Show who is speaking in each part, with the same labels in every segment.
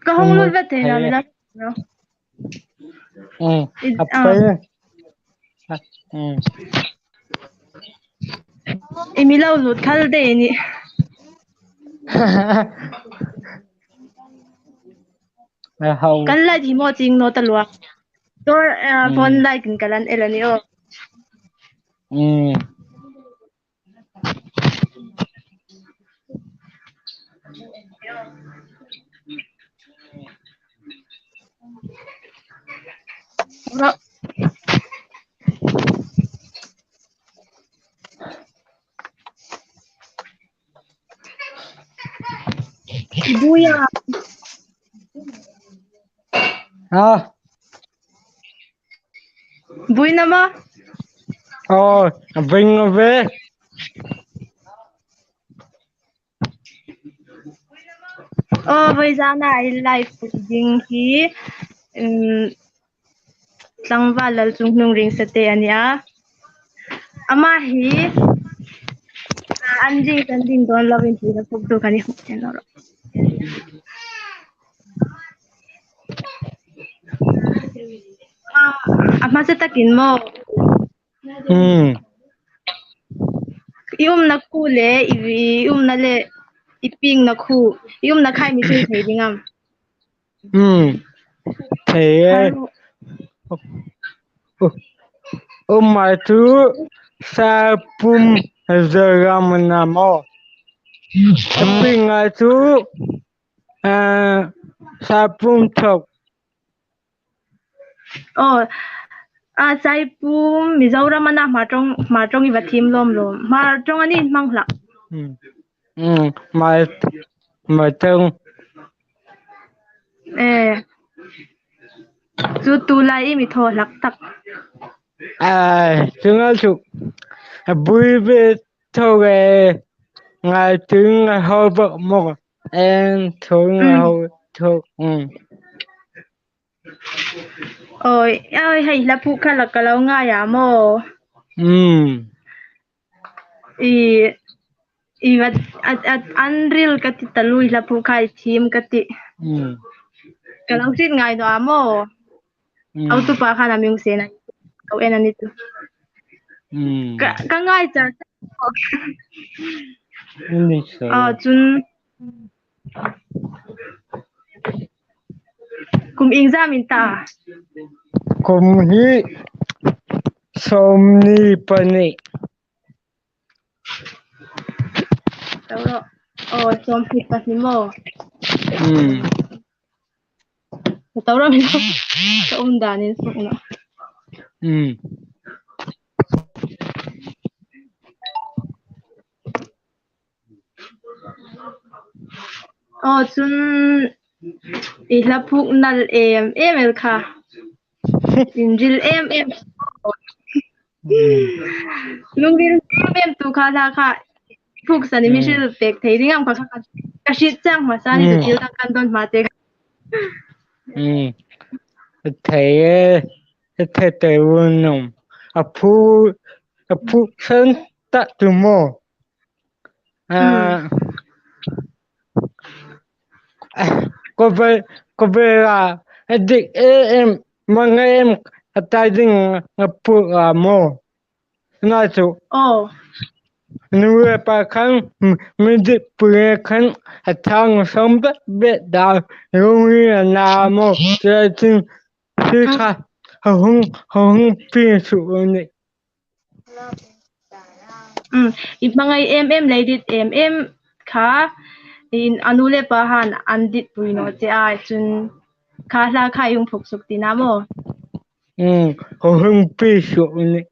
Speaker 1: có không luôn vật thế nào
Speaker 2: thế
Speaker 1: mình làm
Speaker 2: apa
Speaker 1: imi lâu lụt khăn đề nhỉ
Speaker 2: hầu
Speaker 1: căn lại thì mua chính nó tận luộc tôi phone lại kinh cái lần elani ô ibu ya bui nama
Speaker 2: vinh về
Speaker 1: bây giờ này life ding hi tăng vào là chung nung ring sete ania ama hi anjing don loving hi na puk tu kani hukten ro ama sa takin mo na kule na le iping na khu na khai mi thei thei dingam
Speaker 2: thế mà chú sa pum giờ làm nằm ô pin à chú sa pum thọc
Speaker 1: sai pum mizoram mana ma trong iwa thim lom ma trong ani mangla
Speaker 2: mà trông
Speaker 1: chu tu lai mi tho lak tak
Speaker 2: chúng nó chụp vui về thôi ngày tiếng ngày hồi vợ một em thôi ngày hồi thôi
Speaker 1: ôi ơi hay là phụ khá là cái lâu ngay à mô i vật unreal cái ti talui là phụ khai team cái ti cái lâu xin ngay đó mô auto pa khá là miếng xe này cậu em anh itu cái ngay chả chun cùng exam ta
Speaker 2: cùng hi somni pani
Speaker 1: tao som hi pani mo tao ra mình tao unda nên sok na chun ihla phuk nal em kha injil em lungin em tu kha la kha phuk sani mi shil pek thei dingam kha ka shit chang ma sani tu til kan don ma te
Speaker 2: thế thế thế nông phu sơn tạ từ mồ có về là định em mà nghe em tại định phu mồ nói chú nuôi bà khăn mình định phu khăn thằng sống bất biệt đạo luôn là nào mồ cho nên khi khá không phiền sự này
Speaker 1: mga em lady em kha in anule pa han andit puino che ai chun kha la kha yung phuk suk ti na mo
Speaker 2: không phiền sự này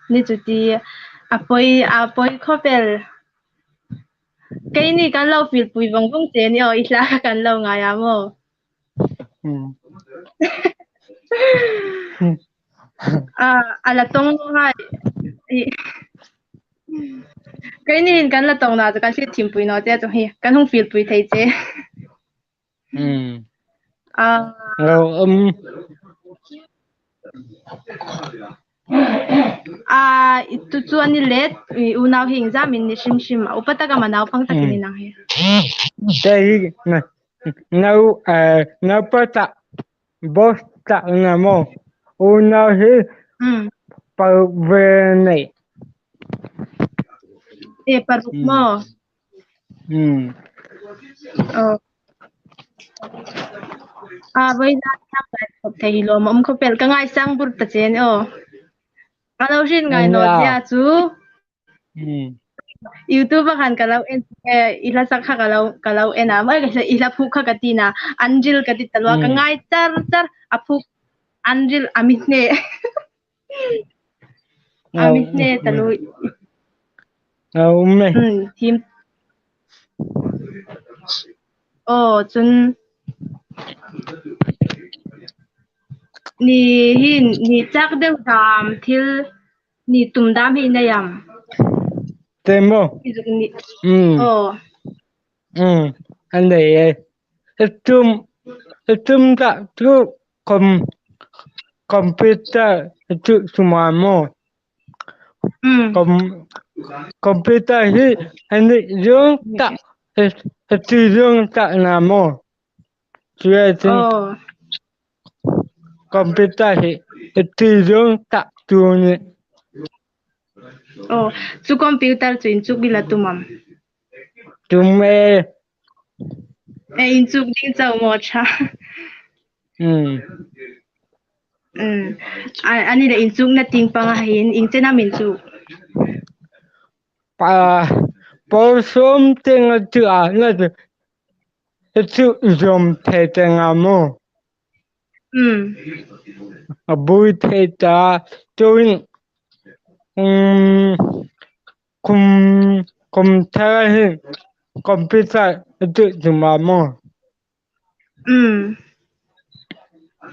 Speaker 1: ni chu ti apoi khopel cái ni kan lo fil pui vong vong che ni isla kan lo nga ya mo ala tong hai cái ni kan la tong na kan si thim pui no che to hi kan hung fil pui thei che Itu chu ani let unaw hing zamin ni shim upata ka manaw pang takini nang he
Speaker 2: Dahil napata bosta na mo unahin pagbenay.
Speaker 1: Paruk mo. Oh. Boy na thầy lo mà không phải cái ngày sang bút ta chen kalau shin ngai no dia chu YouTube kan kalau ila sakha kalau mai ka ila phukha katina anjil katit talwa ka ngai tar apuk anjil amit ne talu team chun ni chak deu dam thil ni tum dam hi na yam
Speaker 2: Temo anh này tum ta tu computer tu semua mo computer hi anh dùng ta tu dùng ta namo chuyện computer hi tu dùng ta tu ni
Speaker 1: chu computer chuin chu bila tumam
Speaker 2: tume
Speaker 1: in chu ding chau mo cha ani da in chu na ting pang hin in chena min chu
Speaker 2: por something tu na tu zoom the tengamo abui the ta tuin computer tu semua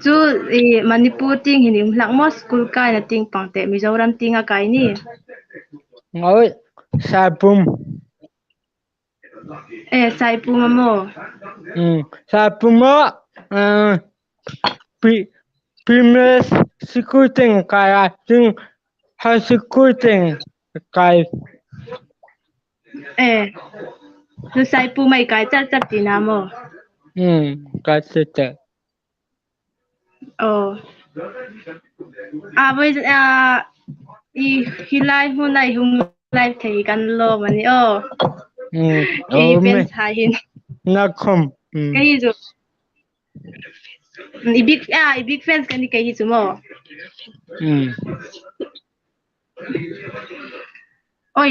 Speaker 1: chu Manipur ting hinim lak mo school kai na ting pangte Mizoram ting a kai ni
Speaker 2: ngoi sapum
Speaker 1: saipum mo
Speaker 2: sapum primes sikuting kaya ting hasikuting kai
Speaker 1: nu saipum mai kai char tina mo
Speaker 2: kai sita
Speaker 1: boy hilai hunai hung live thei kan lo mani event hain
Speaker 2: nakom
Speaker 1: kai ju big fans kan kai ju mo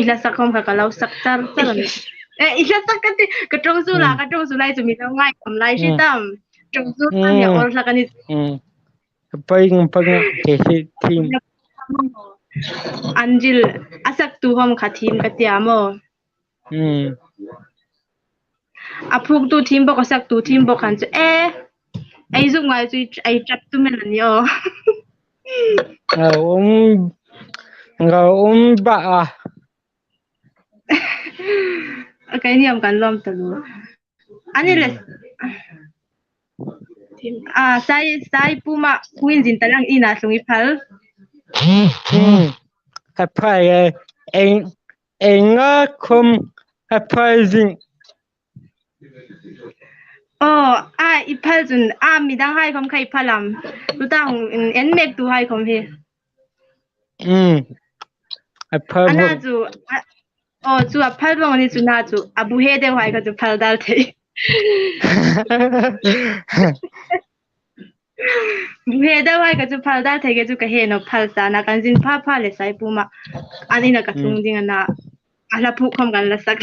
Speaker 1: ila sakom ka kalau saktar ila sakat ka trong su lai chu mi tao ngai kam lai shi tam trong su ya or la kan
Speaker 2: pang kesi team
Speaker 1: anjil asak tu hom kha team ka tiamo apuk tu team bo sak tu team bo kan chu ai zu ngai chu ai chat tu men an yo
Speaker 2: ba
Speaker 1: okay ni am kan lom talu ani les sai puma queen jin talang ina sungi phal
Speaker 2: apai enga kom apai jing
Speaker 1: iphal jun midang hai khom khai phalam tu ta hong en mek tu hai khom he
Speaker 2: apai
Speaker 1: ana ju chu aphal bang ni chu na chu abu he de hai ka chu phal dal the he de hai ka chu phal dal the ke chu ka he no phal sa na kan jin pha le sai puma ani na ka tung ding na ala phu khom kan la sak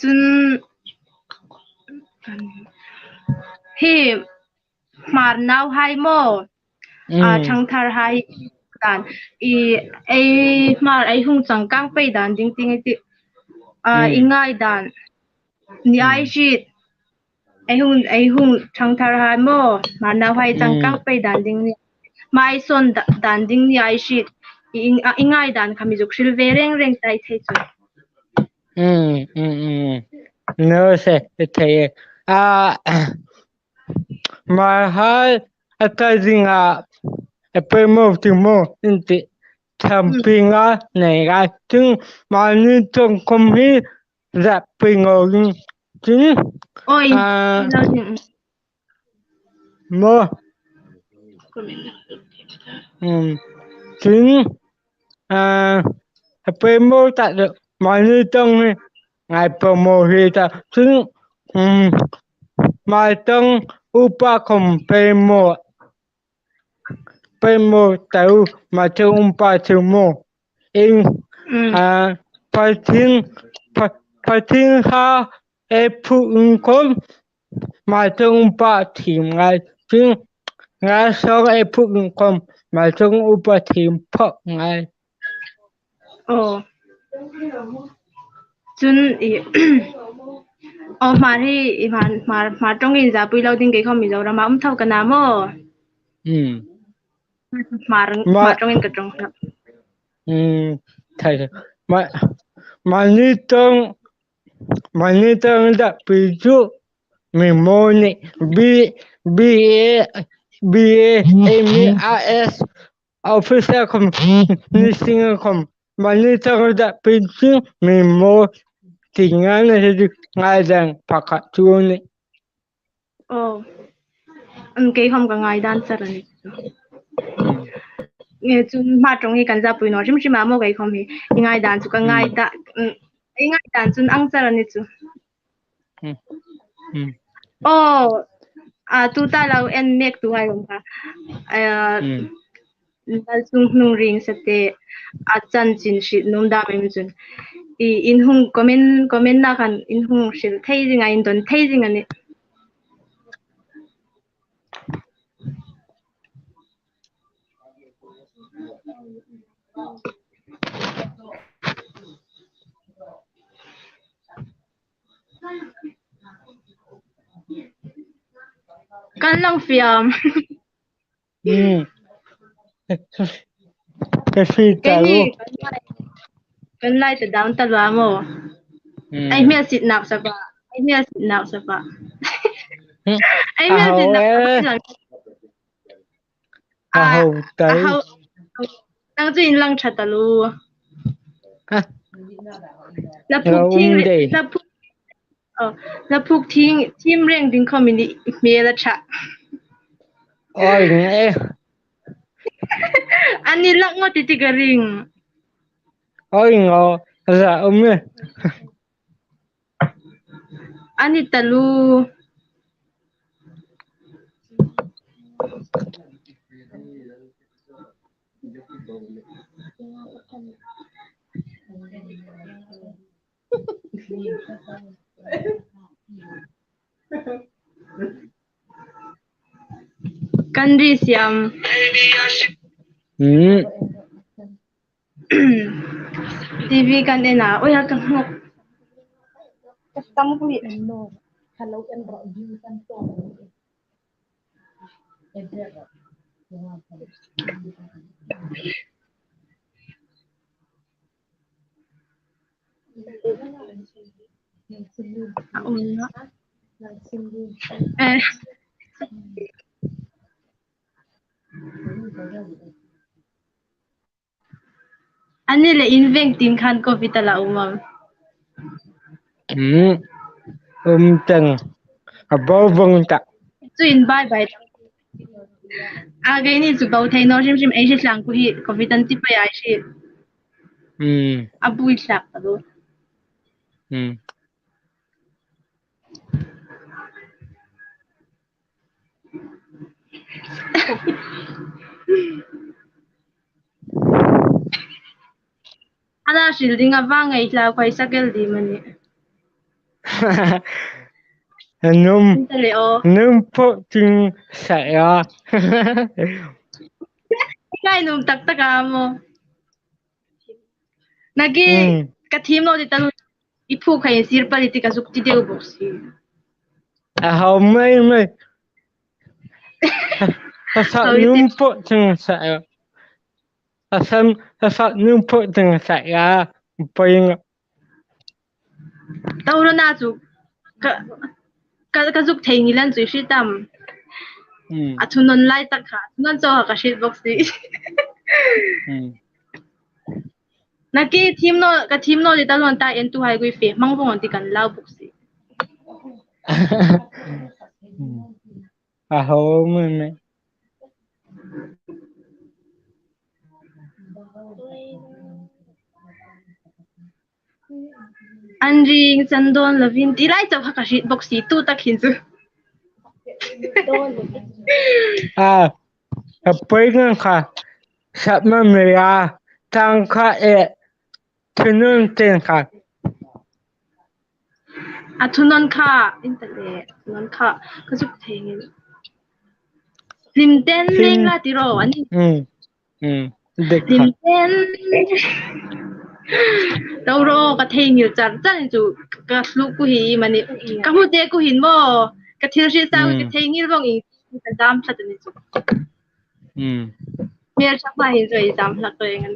Speaker 1: chun he mar naw hai mo thang thar hai dan mar ai hung chang kang pe dan ding ting ti ingai dan ni ai shit ai hung thang thar hai mo mar naw hai chang kang pe dan ding ni mai son dan ding ni ai shit ingai dan khami juk shil ve reng tai thei chu
Speaker 2: no se thei mahal attending a promote mo inti campinga nega chung mani tong komhi that pingong chung
Speaker 1: oi
Speaker 2: mo chung a promote tại được mani tong ngai promote ta chung mai tong upa kom Primo tau macam umpa semua. Pating ha epu ungkom macam umpa tim ngai. Ting ngai so epu ungkom macam umpa tim pok ngai.
Speaker 1: Oh. Chun mari mar trong in za pui lau ding ke khom mi zo ra ma thau kana mo. Mar trong in ka trong.
Speaker 2: Thầy mà như tông đã ví dụ mình mô nị BAMAS officer không listing không mà như tông đã ví dụ mình mô thì ngay này thì ngay rằng phạt hạt chuông nị.
Speaker 1: Cái không có ngay đan sơ rồi. Nghe chung mà trong cái căn gia bùi nó chim mà mua cái không thì ngay đàn chung ngay đàn chung ăn sơ rồi chung. Tu ta lau en mek tu hai không ka. Chung nung ring sate chan chin shit nung da mem chun. In hung comment na kan in hung shil thai jing in don thai jing ani. Kan lang fiam.
Speaker 2: Cái phi tàu.
Speaker 1: Kan lai ta down ta lua mo. Ai mẹ sit nap sa ba. Ai mẹ sit nap sa ba. Ai mẹ sit nap.
Speaker 2: Hầu tới.
Speaker 1: Đang chuyện lăng chặt ta lu. Là phục thiên team rank din community me la chat.
Speaker 2: Ôi nghe.
Speaker 1: Anh đi lắc ngót tí cái ring.
Speaker 2: Ôi ngô, dạ ông ơi.
Speaker 1: Anh đi talu. Kandi siam. TV kan na. Ôi ha kan ngok. Kamu kulit. Kalau kan rojim kan to. Ani le inventing kan ko vitala umam.
Speaker 2: Tầng bao vâng tạ.
Speaker 1: Chuyện bye. Cái này chụp bao thấy nó xem ấy sẽ sang cái có vitan tiếp phải ai sẽ. Bui sạc đó. Ada shielding vang ấy là quay sakel đi mà nè.
Speaker 2: Num po ting saya.
Speaker 1: Cái num tak mo. Nagi cái team nó đi tao ipu khay sir politika sukti deu boxi.
Speaker 2: Hầu mấy. Sao num po ting saya. Sao num po ting saya. Paying.
Speaker 1: Tao nó na chu. Ka zuk thei ni lan chui shi tam. ทุนนไล่ตักขาทุนนโจหกระชิดบ็อกซี่นักกี้ทีมโนกับทีมโนดิตาลอนตาเอ็นตูไฮกุยเฟมังพงติกันเล่าบ็อกซี่
Speaker 2: โหมึง
Speaker 1: อันริงจันโดนลวินที่ไล่เจ้าฮักชิดบ็อกซี่ตู้ตักหินซู
Speaker 2: ไปกันค่ะสับมันไม่ยาทางข้าทุนนเต็งค่ะ
Speaker 1: ทุนนค่ะอินเตอร์เน็ตทุนนค่ะก็สุดเทงลิมเต้นเล่งลาติโรอันนี้
Speaker 2: เด็ก
Speaker 1: ลิม
Speaker 2: ค่ะ
Speaker 1: เต้นเราโรกระเทงอยู่จัดจันจูกระลุกกูหีมันนี่กระพูดเด็กกูหินบ่กระเทียมชีสาวกระเทงนี่ร้องอีกแต่ดำชัดนี่จูเมียชักมาเห็นเลยดำชักเลยงั้น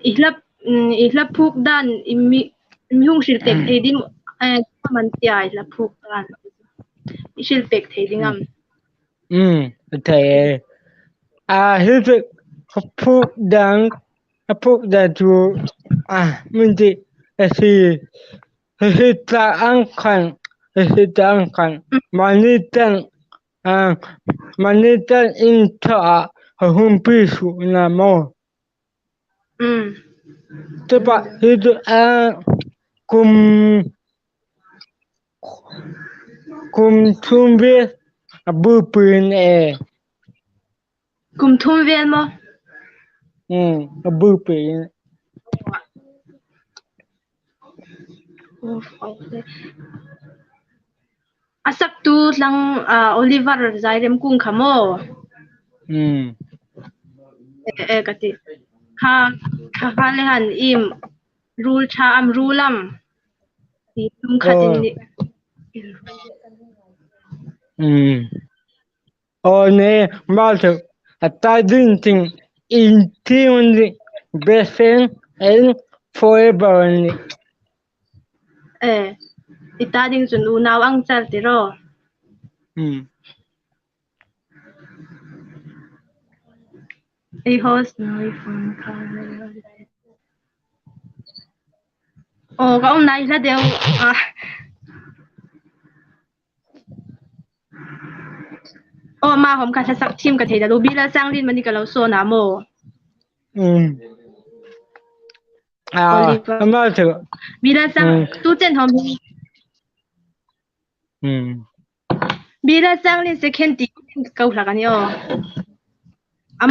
Speaker 1: อีกลับพูกด้านมีหุ่งศิลเปกเทดิมมันเตียอีกลับพูกด้านศิลเปกเทดิง
Speaker 2: แต่ฮิตพูกดังพูกดังจูมันจะฮิตอังคันมันนี่ตั้งอินทาหุ่นพิสูจน์นะโมแต่ปะฮิตคุมทุ่มเวบุปืน
Speaker 1: คุมทุ่มเวียนมั้
Speaker 2: บุปืน
Speaker 1: สักตูหลังโอลิเวอร์ใจเร็มกุ้งขโมกติข้าเลยหันรูลชารูลัมที่ตุ้มขัดนี่
Speaker 2: เนี่ยมาถึงตาจริงๆอินที่มันดิ best friend and forever
Speaker 1: นี่อิตาดิ้งจนอูนาวอังจัลติโรไอโฮสต์น้อยฟังค่ะโอ้ก็นายละเดียวมาผมกันสักทีมกันเถอะรูบี้แล้วจ้างลินมันนี่กับเราโซนาโม
Speaker 2: มาถึง
Speaker 1: บีแล้วจ้างตู้เจนทอมบีแล้วจ้างลินเซคันตีเกาหลักกันย่อ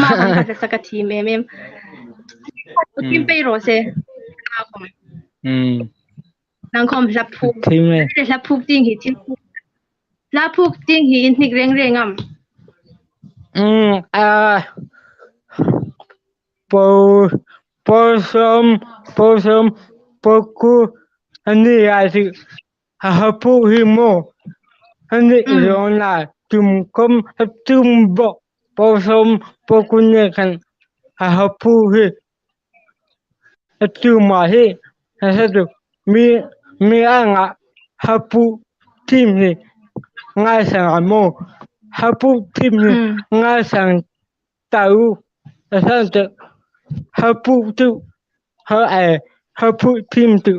Speaker 1: มาผมกันสักทีมทีมไปโรเซ่นางคอมรับพูกรับพูกจริงหิทีมรับพูกจริงหินนิกเร่ง
Speaker 2: posum poku ani asi hapu himo ani rona tumkom tumbo posum pokunya kan hapu hi tumahi satu mi anga hapu tim ni ngai sang mo hapu tim ni ngai sang tahu satu hapu tu hapu tim tu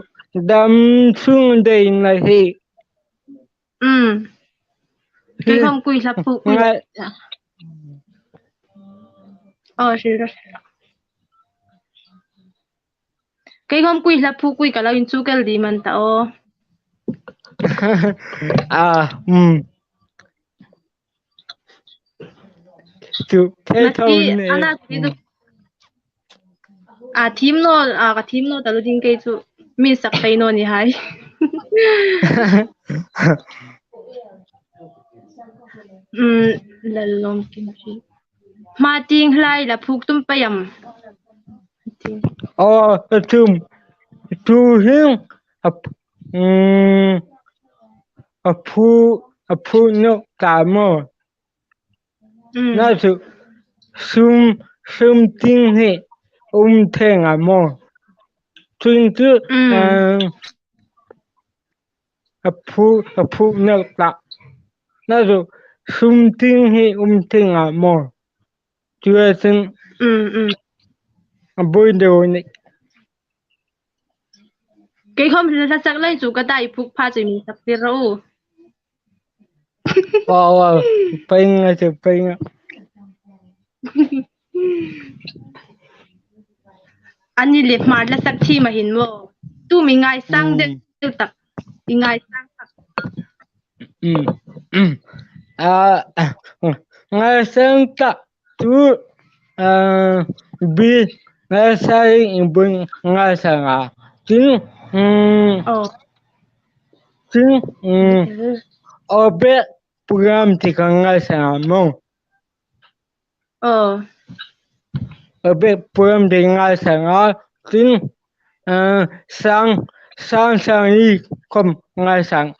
Speaker 2: dam sung day na hi
Speaker 1: cái không quy là phụ quy rồi cái không quy là phụ quy cả là in chú cái gì mình tao
Speaker 2: chú cái thâu này
Speaker 1: team nó cái team nó tao tin cái chú mình sắp phải nó như hay lalong kimchi mating hlai la phuk tum payam
Speaker 2: tu hing apu no kamo na sum ting he theng amo twin tu pu na ta na zo something he ting more chưa sinh bôi đồ này
Speaker 1: cái hôm thì chắc lấy chủ cái đại phục pha chỉ mình sắp đi rồi
Speaker 2: wow ping chứ ping
Speaker 1: anh đi liệp mà là sắc chi mà hình vô tu mình ngay sang được tập ngay sang tập
Speaker 2: ngay sang tập tu bi ngay sang bưng ngay sang chính chính ở bên program thì còn ngay sang mong ở bên program thì ngay sang chính sang đi không ngay sang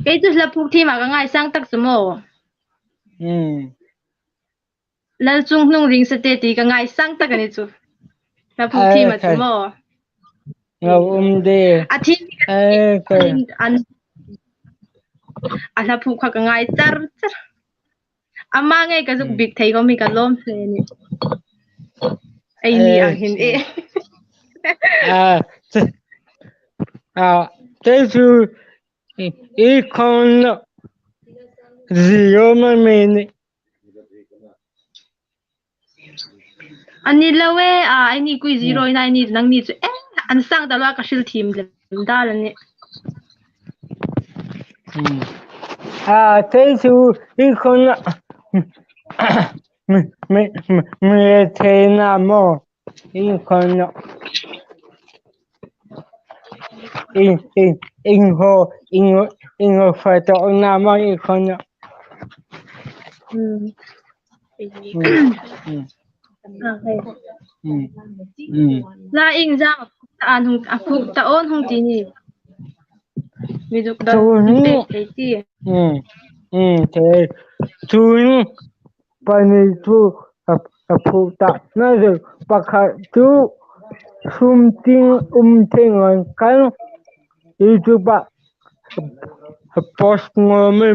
Speaker 1: cái thứ là phục thi mà cái ngay sang tắc sớm là chung nung ring sẽ tê cái ngay sang tắc cái này chú là phục thi mà sớm
Speaker 2: đi
Speaker 1: thi anh là phục cái ngay char ama ngay cái dục big thấy có mình cái lom thế này ai ni ang hin
Speaker 2: thế chú ý con gì mà mình
Speaker 1: anh đi lâu anh đi quy zero này anh đi năng đi chứ anh sang đó là cái siêu team đó là nè
Speaker 2: thế chú ý con mình thế nào mà ý con in hồ phải tổ nào mà ý con
Speaker 1: là in ra anh không phục ta ôn không gì nhỉ ví dụ đó thế gì
Speaker 2: thế chú pani chú phục ta nói được bác chú sum ting ting on cái itu pak post ngomel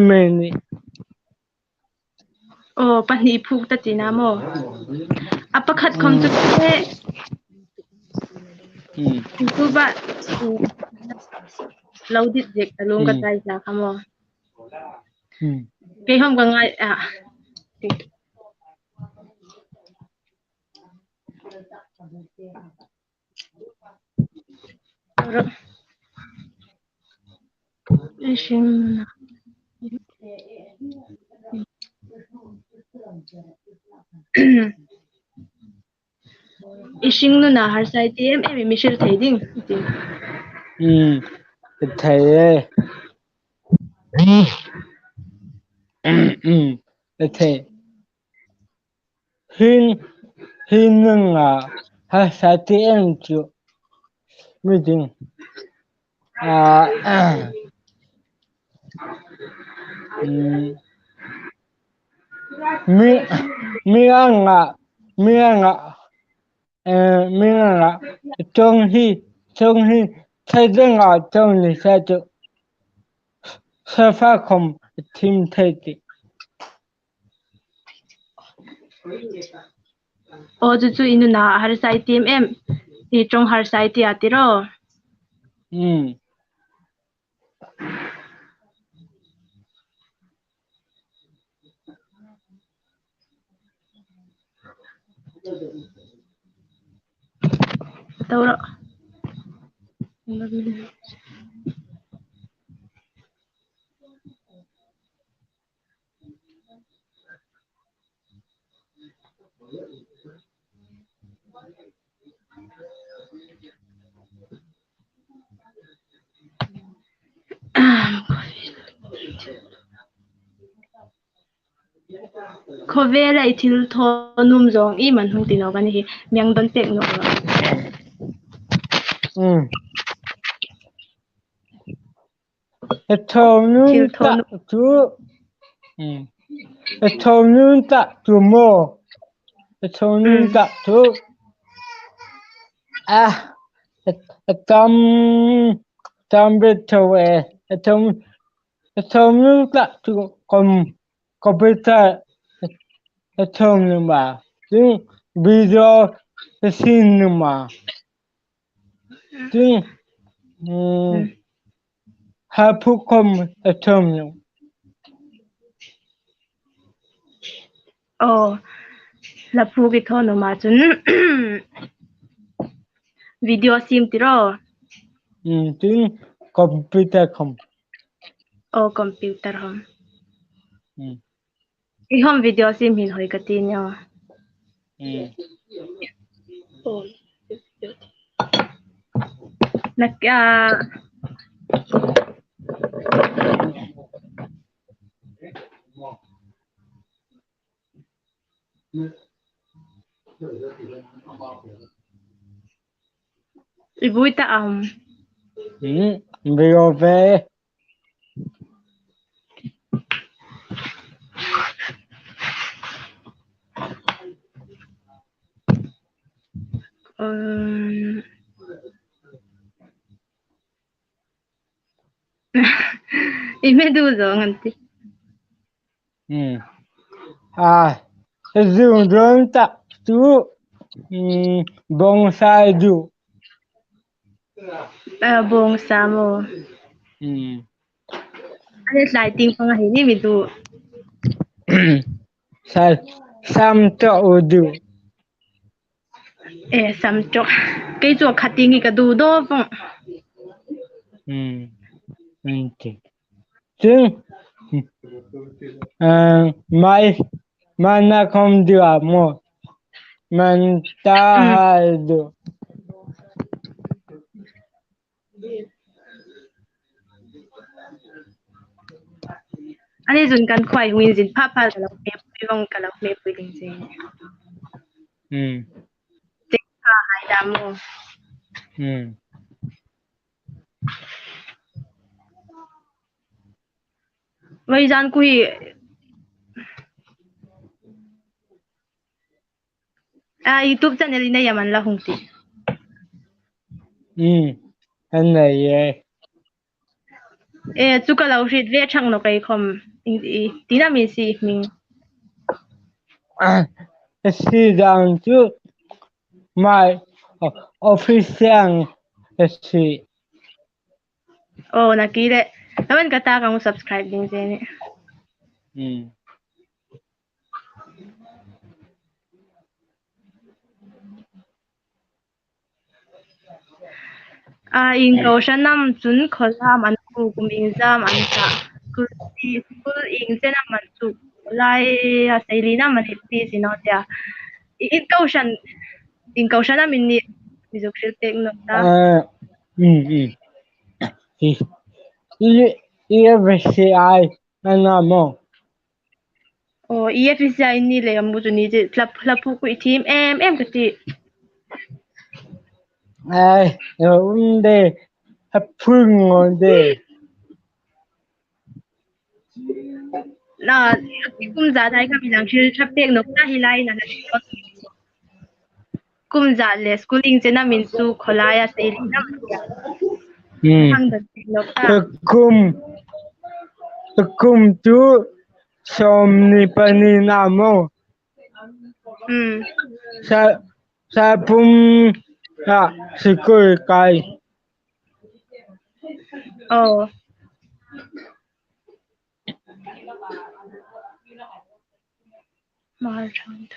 Speaker 1: pani phục ta chỉ nào mà apa khat không chút thế itu ba lâu dit dek alung cái tay ra kamo cái hôm còn ngay Ising no na har sai TM Michelle thấy ding
Speaker 2: thấy thấy hin nâng har sai TM chưa meeting mi ang trong hi thấy rằng trong này sẽ được sẽ phát không team thấy
Speaker 1: chú inu na har sai TM thì trong har sai ti atiro tao đó có vẻ là ít thô nôm giống ý mình không tin nó cái này miếng đơn tệ nó
Speaker 2: thầu nun tạ chú thầu nun tạ chú mô thầu nun tạ chú tâm Também então não tá como computer então numa tem vídeo cinema tem hapu como então
Speaker 1: la phuki thono ma chun video sim tiro
Speaker 2: tem computer como
Speaker 1: computer hom I hom video sim hin hoi ka tin yo nak ibui ta
Speaker 2: video về
Speaker 1: imeduzo nganti
Speaker 2: dùng drone tập chú bonsai du
Speaker 1: bong samo ane slai ting pang hi ni midu
Speaker 2: sam cho du
Speaker 1: sam cho cái chỗ cutting cái đồ đó phong
Speaker 2: chứ mai mana không được một mình ta hay được
Speaker 1: ane jun kan khwai win jin pha pha ka lo me pong ka lo me pwing je te pha hai da mo vậy gian quy YouTube channel này yaman la hung ti
Speaker 2: anh này
Speaker 1: chu ka lo rit ve chang no kai khom ti na mi si ming
Speaker 2: si down to my official si
Speaker 1: na ki de naman kata kang subscribe din je ni in ko shanam chun kholam an ku kuming jam an ta school in chena man chu lai selina man hi sino tia in ko shanam in ni bizuk shil tek no ta
Speaker 2: EFCI anh mo
Speaker 1: EFCI ni le mu chu ni je tlap ku team em ka ti
Speaker 2: đây hấp phương ngồi đây
Speaker 1: na kum za dai ka bilang shil thap tek no ta hilai na kum za le schooling chena min su kholaya selina hang da no ta
Speaker 2: kum chú som ni pani namo sa pum sikul kai
Speaker 1: Marchand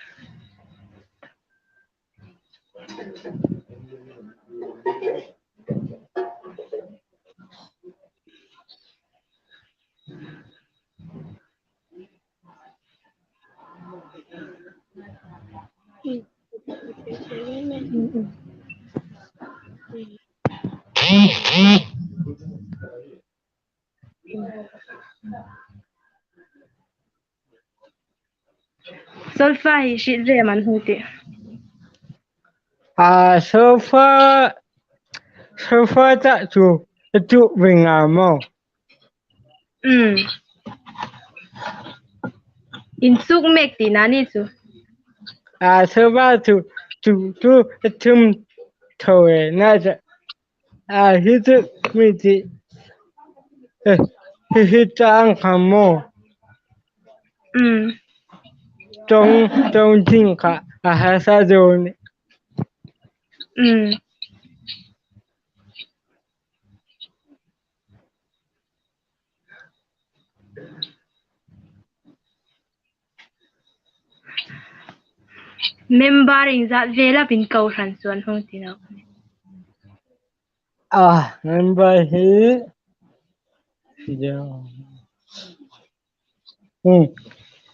Speaker 1: solfa hi shi re man huti
Speaker 2: sofa ta chu vinh mo
Speaker 1: in suk mek ti na ni chu
Speaker 2: sofa chu thum thôi na hi chu miti hita ang kamo trong ting ka ahasa doni
Speaker 1: membaring za vela bin kau ran chuan hong tina
Speaker 2: member hi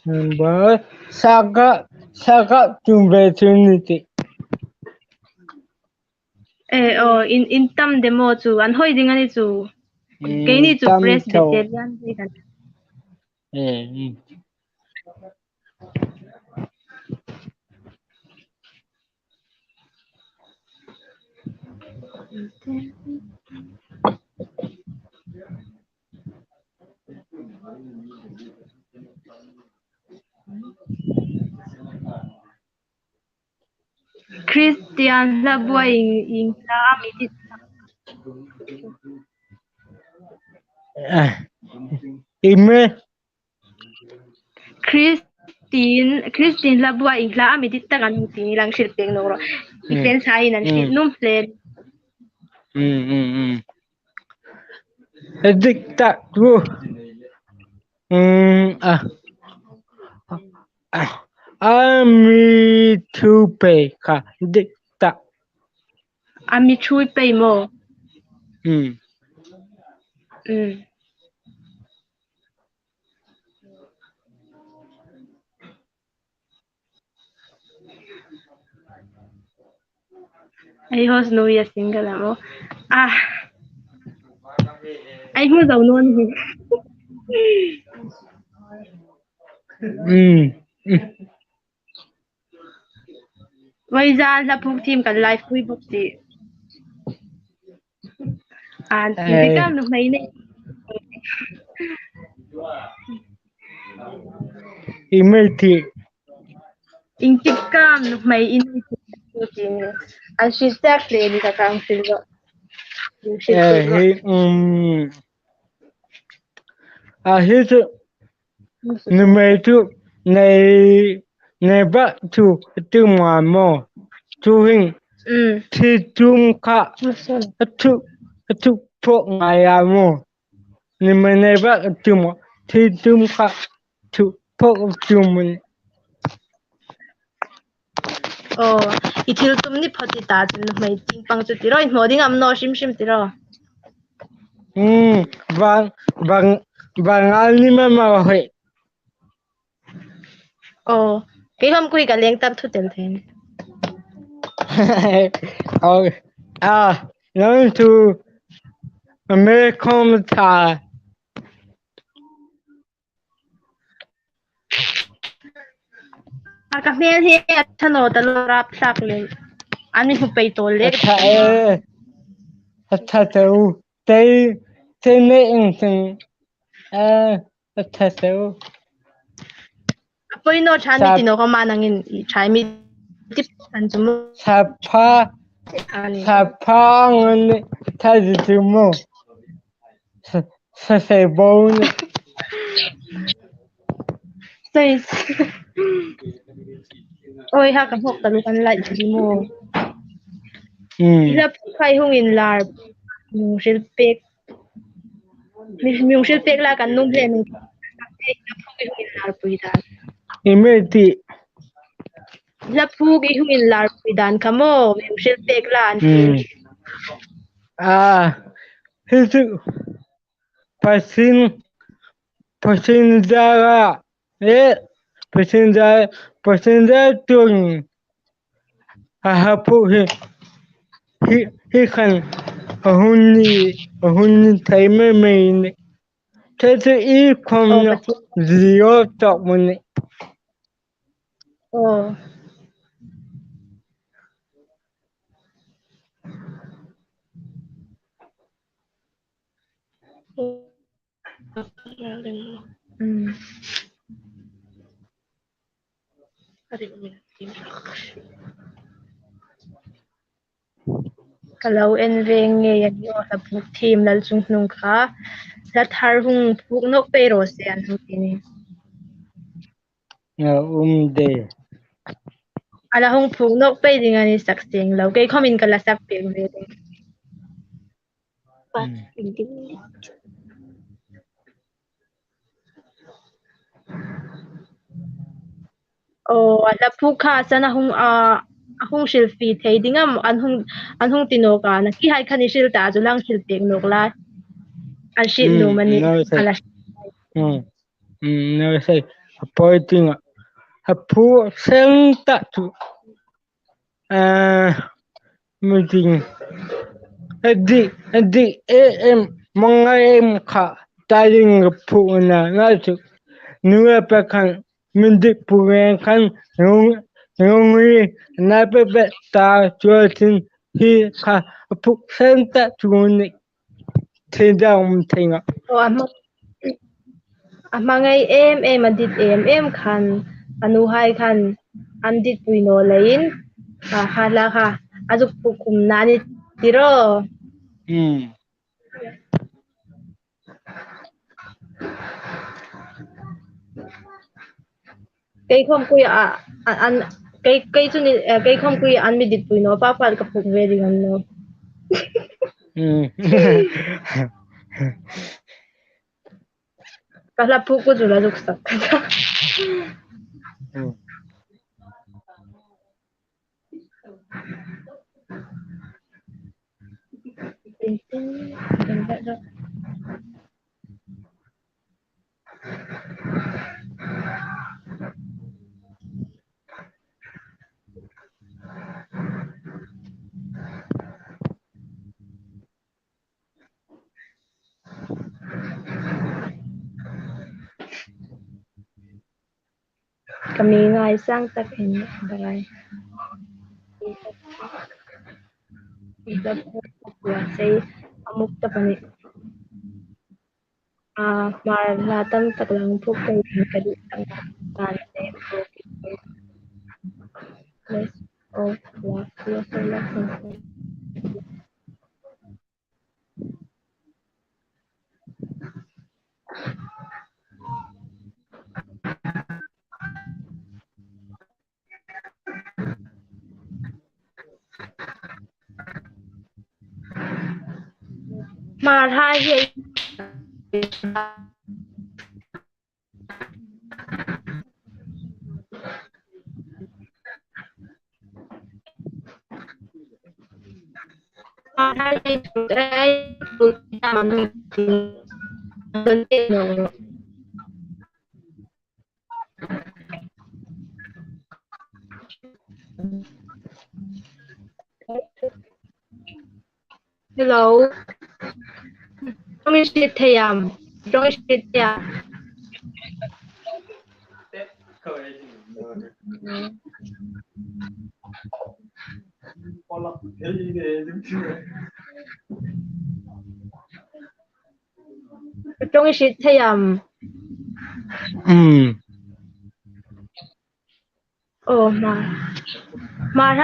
Speaker 2: member saka tumbe tuniti
Speaker 1: in tam demo chu an hoi ding ani chu ke ni chu
Speaker 2: tam
Speaker 1: presbyterian ni kan Christian la boy in la mi ti
Speaker 2: ime
Speaker 1: Christine la boy in la mi ti ta kan ti lang shil peng no ro ipen sai nan ti num flen
Speaker 2: dikta tu ami tupe ka dikta
Speaker 1: ami chui pe mo ai hos no ya single amo ai mu dau non hi wai za la phuk team kan live pui bok ti ti kam no mai ne
Speaker 2: imeti
Speaker 1: in ti kam no mai in ti an shi tak le ni ka kang silva
Speaker 2: hitu numeitu nei ba tu mo tu hin ti tum ka tu po ngaya mo ni nei ba tu mo ti tum ka tu po tu mo
Speaker 1: ithil tum ni phati ta chin mai ting pang chu ti roi moding am no shim ti ro
Speaker 2: bang ali ma hoi
Speaker 1: cái hôm quy cả liên tâm thu tiền thế
Speaker 2: learn to American Thai
Speaker 1: các nên thì thân ở tận rap sắc lên anh mình phải tổ lệ
Speaker 2: thật sự tây tây nên thật sự
Speaker 1: bây nó chán mi nó có mà năng trái mi tiếp anh chúng
Speaker 2: sapa ngon thay chúng mo sẽ bone
Speaker 1: say ôi ha cái hộp tận ăn lại chỉ mo là phải hung in lar mình sẽ pek mình sẽ pek là cái nung lên mình hung in lar pui dan
Speaker 2: imeti
Speaker 1: là phu cái hung in lar pui dan kamo mình sẽ pek là anh
Speaker 2: hitu pasin dara pasin dara tuần hapu hi kan hunni thấy mình thế thì ý không gì ở trong mình
Speaker 1: kalau en ve nge ya yo la pu team lal chung nung kha la thar hung phuk nok pe ro se an hu ni
Speaker 2: de
Speaker 1: ala hung phuk nok pe ding ani sak seng lo ke khomin kala sak pe ve de pa ding ala phu kha sana hung shil fi thei dingam an hung tino ka na ki hai khani shil ta zu lang shil pek nok la an shil no mani ala
Speaker 2: no sei poiting a pu sen ta tu meeting di em mga em kha taring pu na tu nuwa pa kan mindi pu kan ngungi na pe ta chuatin hi kha pu sen ta tu ni theda thinga
Speaker 1: amangai em adit em khan anu hai khan andit puino lain hala kha azuk pukum nani tiro cây không quy an cây chu ni cây không quy an mi dit puino pa pal ka puk ve ding an no kala puk ko jula juk sak kami ngai sang tak hin barai ida pua sei amuk ta pani mar la tam tak lang phuk kai kadi tang kan ne less of what was the lesson mà hai gì mà hai gì đấy ta mà đơn tiền rồi hello trong cái thầy trong cái thầy trong cái thầy mà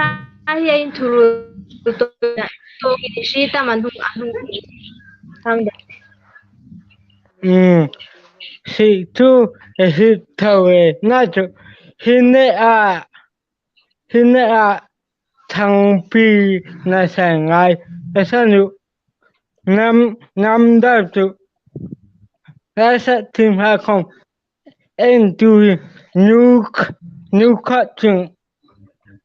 Speaker 1: hai gì thu tôi cái gì ta mình không thằng
Speaker 2: si tu si tawe na tu hine a thang pi na sang ai asanu nam da tu asa tim ha không en tu new cutting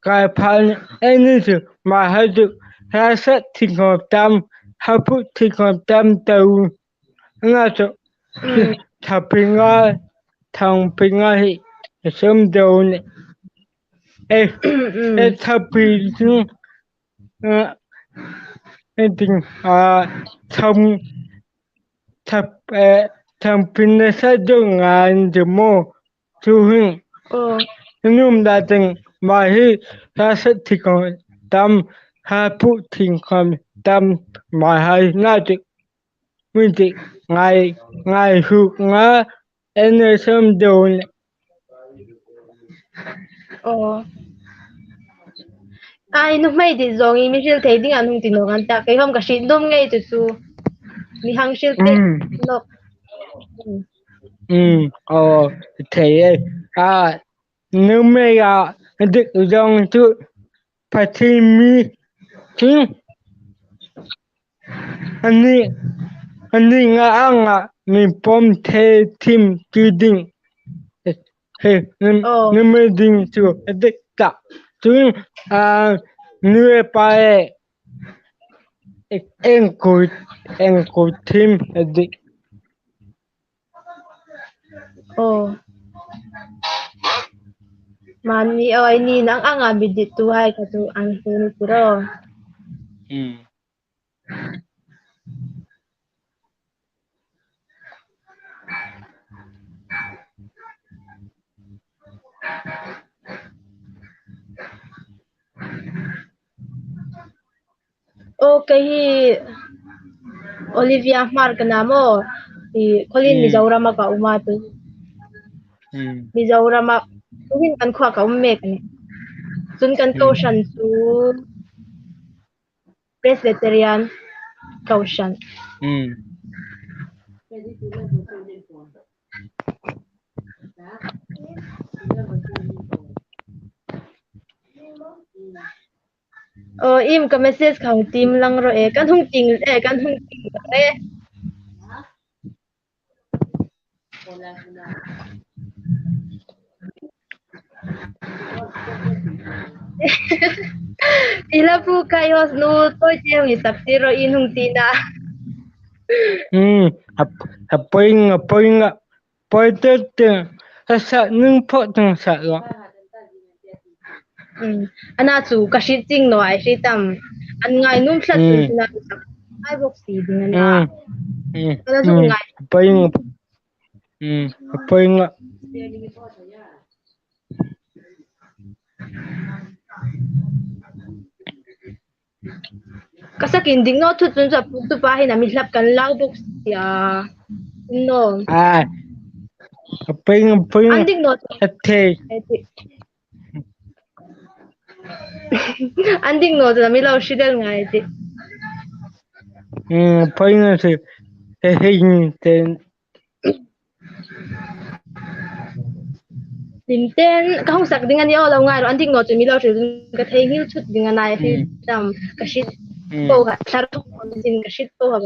Speaker 2: kai pan en tu ma ha tu asa tim ho tam ha pu tim ho tam tau na tu thằng pinga hi sớm đầu này thằng pin tình thằng thằng pin nó sẽ dùng ngàn từ mô chú hưng nhưng đã từng mà hi ta sẽ thì còn tâm hai phút thì còn tâm mà hai na thì mình thì ngày hụt ngã em sớm đầu này
Speaker 1: ai no mai di zong i mi shil thei ding an hung ti no an ta kai hom ka shi dom ngei tu chu mi hang shil te nok
Speaker 2: thế nếu mày được dòng tu phải thì mi chứ anh đi ngã mi bom thế tim cứ định hey nếu mày định tu được cả chứ người phải em cố tim được
Speaker 1: mani oi ni nang anga bidit tu hai ka tu an hu ni puro Okay Olivia Mar kana mo Colin Mizoram ka uma tu Mizoram tuwin kan khwa ka umme kan sun kan kaushan su Presbyterian kaushan im ka message khang team lang ro kan hung ting re ila pu kai hos nu tôi cheu ni sak tiro in hung tina
Speaker 2: apoing poite sa nung po tung sa lo
Speaker 1: ana chu ka shi ching no ai shi tam an ngai num thlat tu na ai bok si ding na ana chu ngai
Speaker 2: apoing
Speaker 1: kasakin ding no thut chun cha pu tu pa hin ami hlap kan lau bok sia no
Speaker 2: apoing
Speaker 1: anding no
Speaker 2: the
Speaker 1: anding no cha mi lau shidel ngai ti
Speaker 2: apoing se hình tên
Speaker 1: lim ten ka hong sak ding ani o lo ngai ro anding no chu mi lau shidel ka thei hil chut ding anai fi tam ka shit po ga thar tu sin ka shit po ha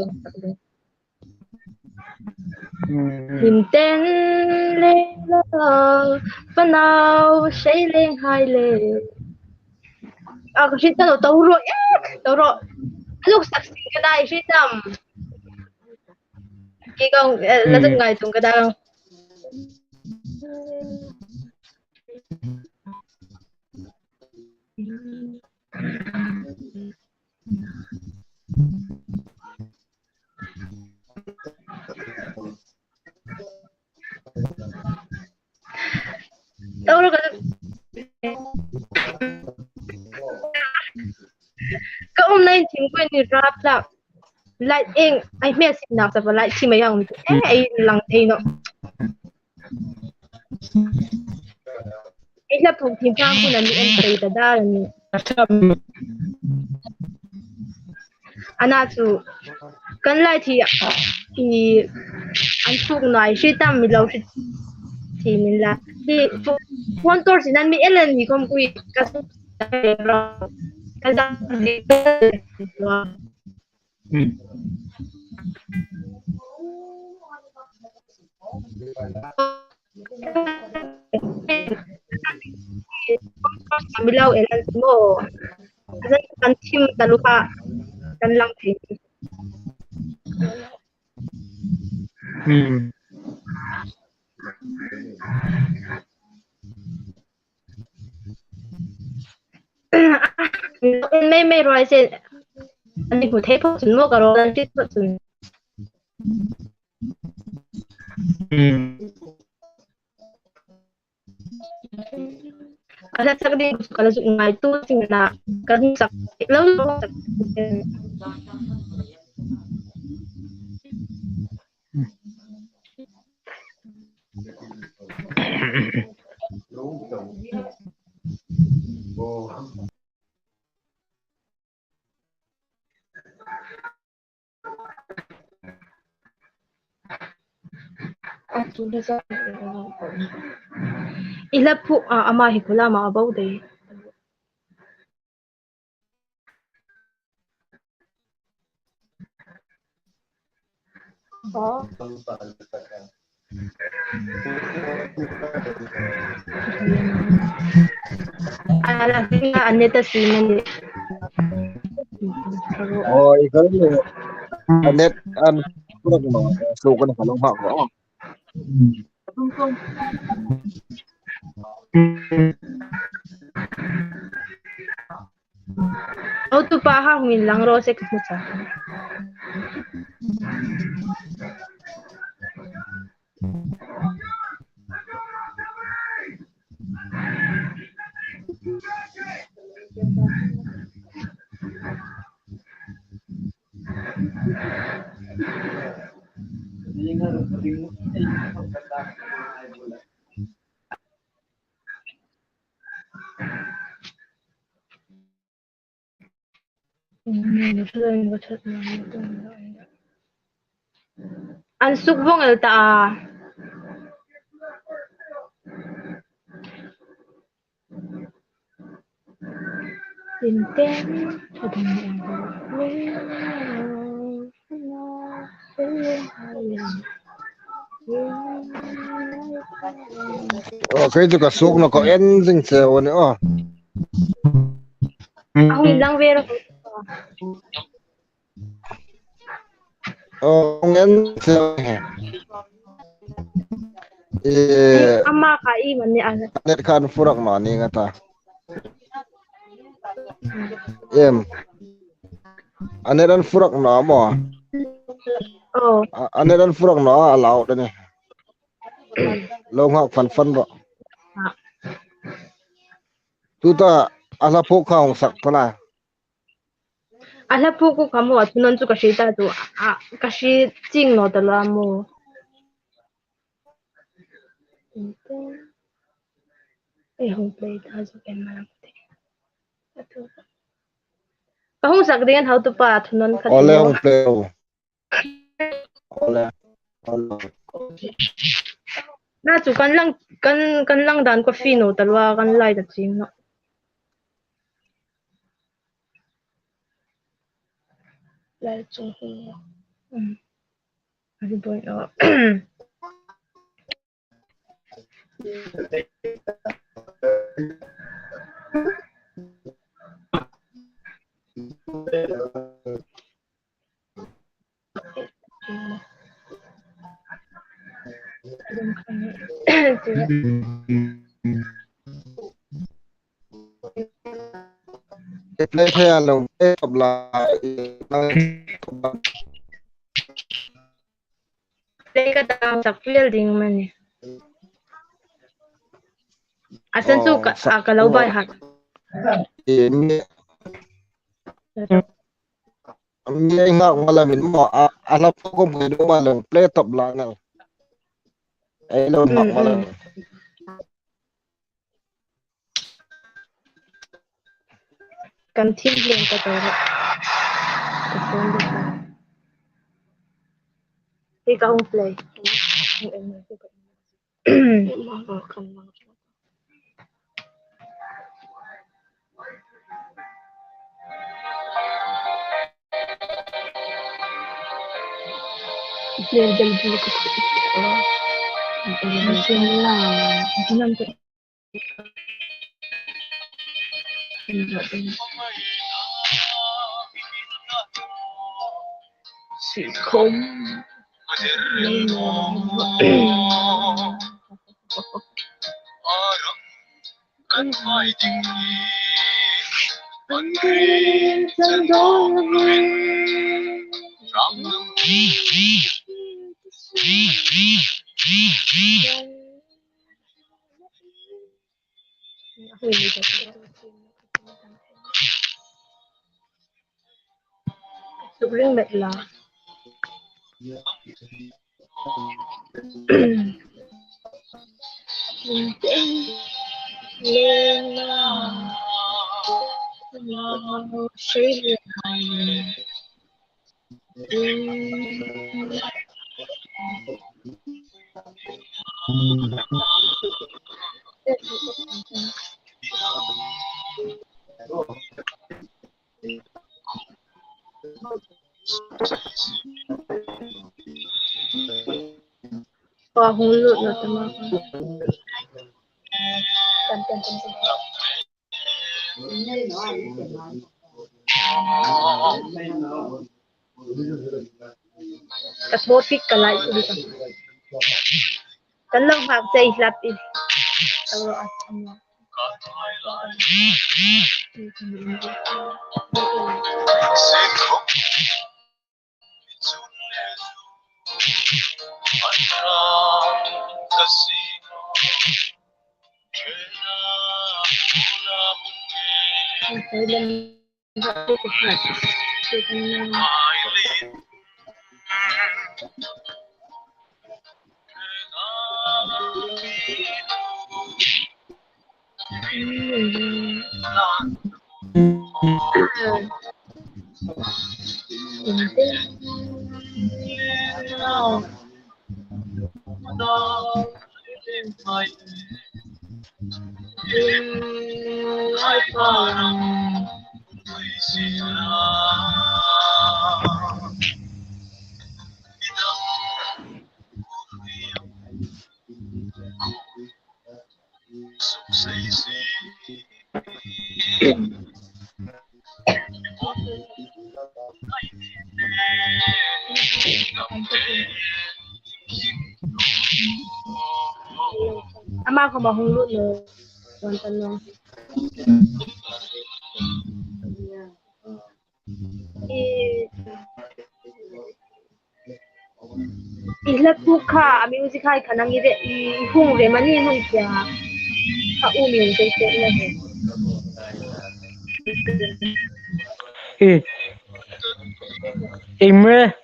Speaker 1: lim ten le lo panau sei leng hai le ka shit ta tau ro lúc sạc sinh cái này shit tam cái con là từng ngày tung cái đó đâu rồi cái hôm nay chính quyền thì rap là lại anh mẹ xin nào sao lại chỉ mấy ông ấy lằng thế nó ấy là phụ thiên pha của anh em thấy ta đa là anh chú cái lại thì anh phụ nói suy tâm mình lâu thì mình là thì quan tôi thì anh mình lên thì không quy cái bilau elan mo zan kan tim taluka kan lang thiไม่ร้อยเซนอันนี้ผมเทพจุนโมกรอลันติดจุนKalau sak din kalau sungai itu sing na kan sak lalu sak Ila po ama hikula maabaw day. Oh. Alaging aneta sinan.
Speaker 3: Oh, ikaw ni anet an kurang mo so ko na kalong ha ko.
Speaker 1: Auto pa ha ngin lang rosek mo sa. Ang sugbong alta.
Speaker 3: Okay, tu ka sok na ko ending sa one oh.
Speaker 1: Ako lang pero
Speaker 3: Oh, ngen sa
Speaker 1: ama ka iman ni anak.
Speaker 3: net kan furak ma ni ngata. Aneran furak na mo.
Speaker 1: Oh.
Speaker 3: Aneran furak na alaw ni. Long hak fan ba. Tuta ala po ka ong sak pala.
Speaker 1: Ala po ko kamo at non su kasi ta tu kasi jing no tala mo. Hong play ta so ken malam te. Kahong sak dengan how to pa non ka.
Speaker 3: Ole ong play. Ole.
Speaker 1: Na su kan lang dan ko fino talwa kan lai ta jing no. Lai chung hu. Ari boy no.
Speaker 3: Play theo lòng play tập là
Speaker 1: Play ka ta sa fielding man eh. Asan su ka kalaw ba hat?
Speaker 3: ini ngak ngalamin mo alap ko mo do malang play top lang na ay lo mak malang
Speaker 1: Kan team lang ka to. Ikaw ang play. Play dal dulu ko. Mesin lang. Dinan ko. Sikom. Kan mai ding an green san dong ram Subling bet lah. Pahulot na tama ka. Kasbotik ka lang ito dito. Kan lang hab sa islap is. Tawro at ano. Ama ko mahulot no. Wantan no. Ihlap po ka, ami music hay kanang ide ihung re mani hung kya. Ka umi yung tete na he.
Speaker 2: Imre.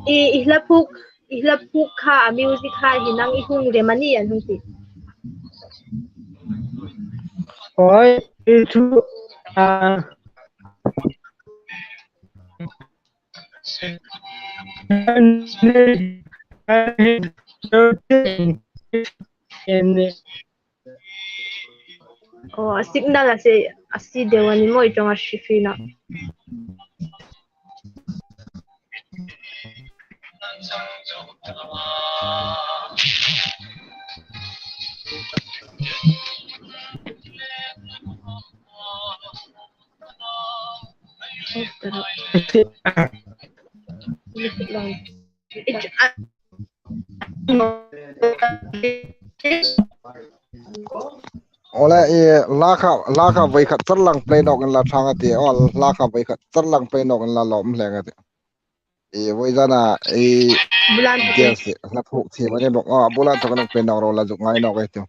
Speaker 1: Ihlap po ka, ami music hay hinang ihung re mani yan hung ti.
Speaker 2: Oi, itu
Speaker 1: Signal asi dewani mo itong ashifina.
Speaker 3: Ola laka vai khat tarlang play nok la thanga ti ol laka vai khat tarlang play nok la lom lenga ti voi jana
Speaker 1: Bulan
Speaker 3: yes la phuk thi mane bok bulan to kan play nok ro la juk ngai nok ai tu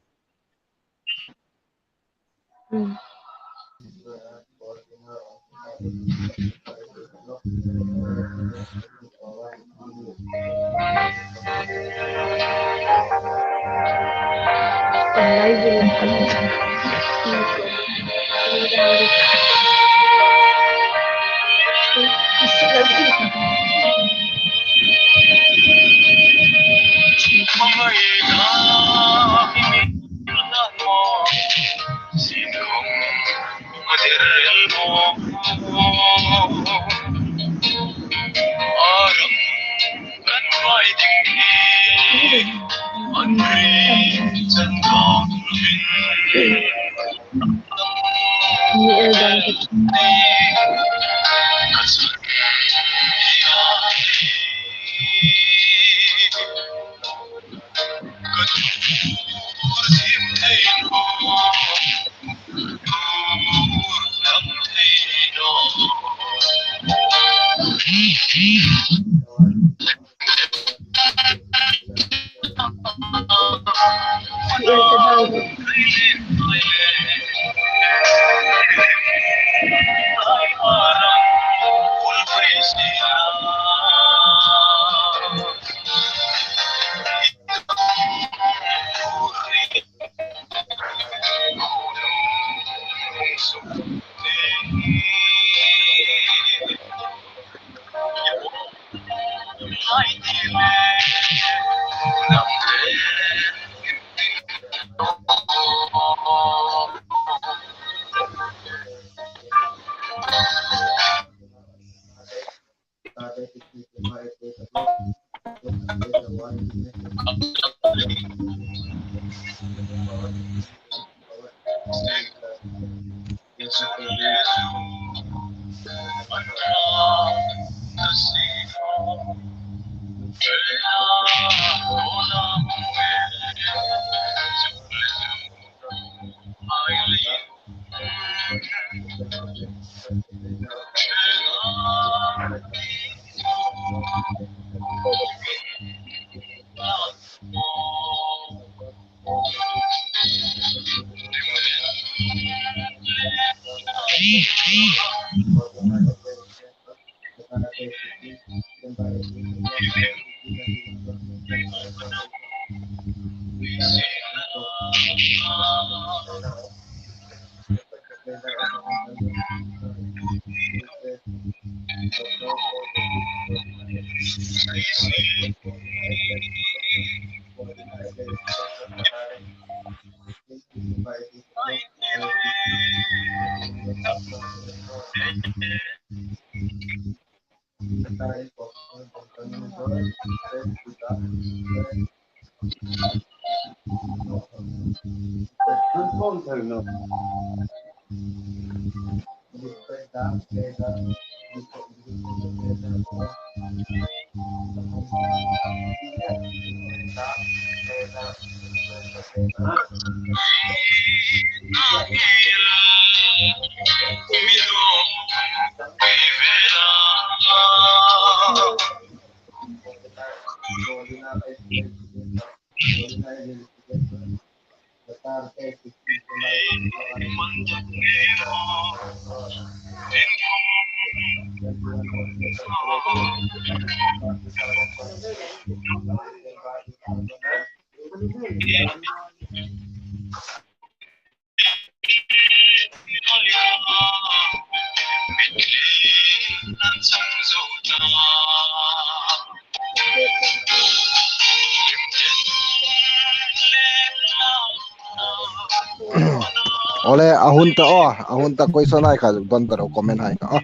Speaker 3: Ole ahunta question hai ka don taro comment hai ka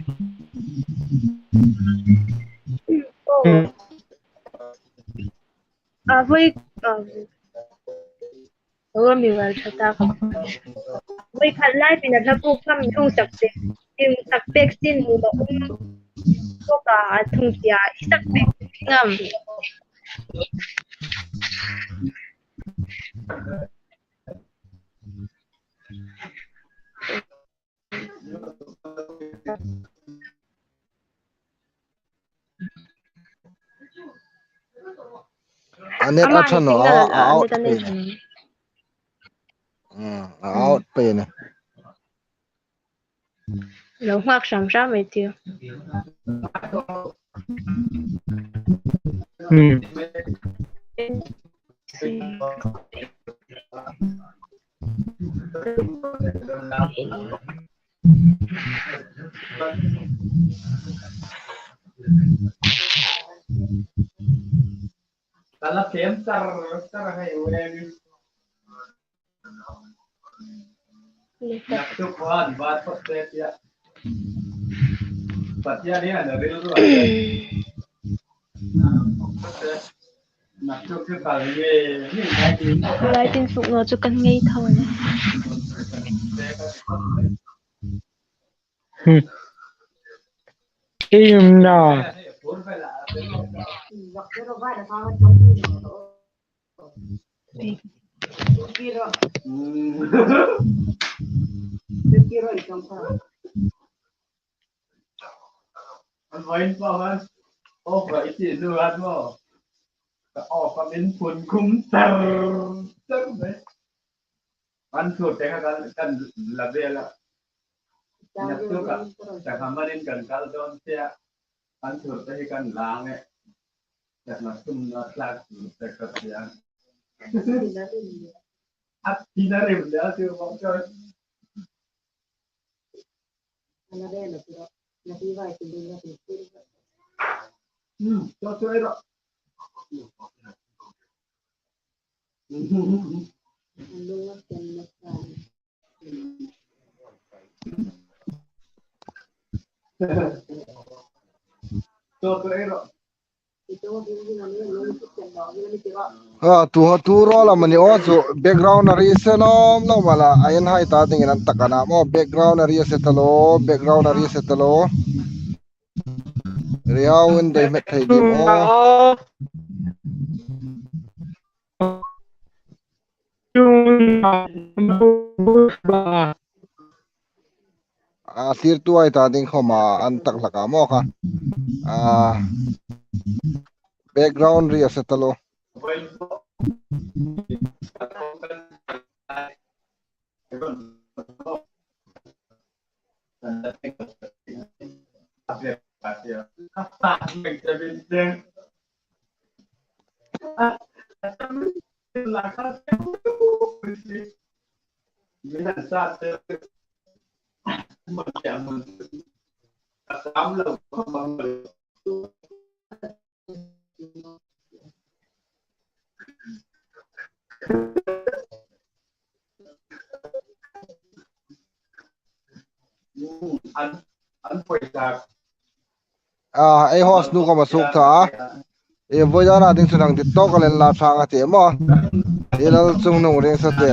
Speaker 1: Voi mi wal thata ka voi khan lai pin la pu kham thung sakte tim sakpek sin mu ba ko ka thung tia sakpek ngam
Speaker 3: anet achano out out pain
Speaker 1: lo hoak sam sam mai tiu
Speaker 4: Kalau kemtar hai wewe nak tu buat proses ya Patya dia ada real tu ada nak tu ke kali ni
Speaker 1: lai tin suk no chu kan ngei thau ne
Speaker 2: im na
Speaker 4: Anh hỏi bao anh ô vậy thì đưa anh mà ô còn đến phun cung tờ đấy anh thuộc cái kan là về là nhập trước cảแต่ทำมาเล่นกันกันโดนเสียอันถูกได้กันล้างเนี่ยแต่มาซุ่มนัดลากแต่ก็เสียอัดที่นั่นเองเดี๋ยวจะบอกจอยก็ช่วยหรอกตัวเองหรอก
Speaker 3: tu rola mani o chu background ari se nom no mala ayan hai ta ding nan takana mo background ari se talo riau in dei met thai di mo tir tu ai ta ding khoma an tak laka mo kha background ri se talo ai host nu ko masuk tha e voidana ding sunang dit to kalen la thanga te mo elal chung nu reng sa te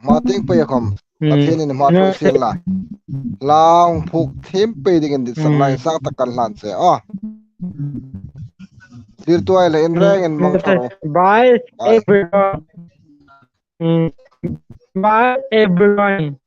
Speaker 3: ma ting pe khom athen in ma to sel la lang phuk thim pe ding in dit sang lai sang takan lan se virtual in reng in mong tharo
Speaker 2: Bye everyone. Bye everyone.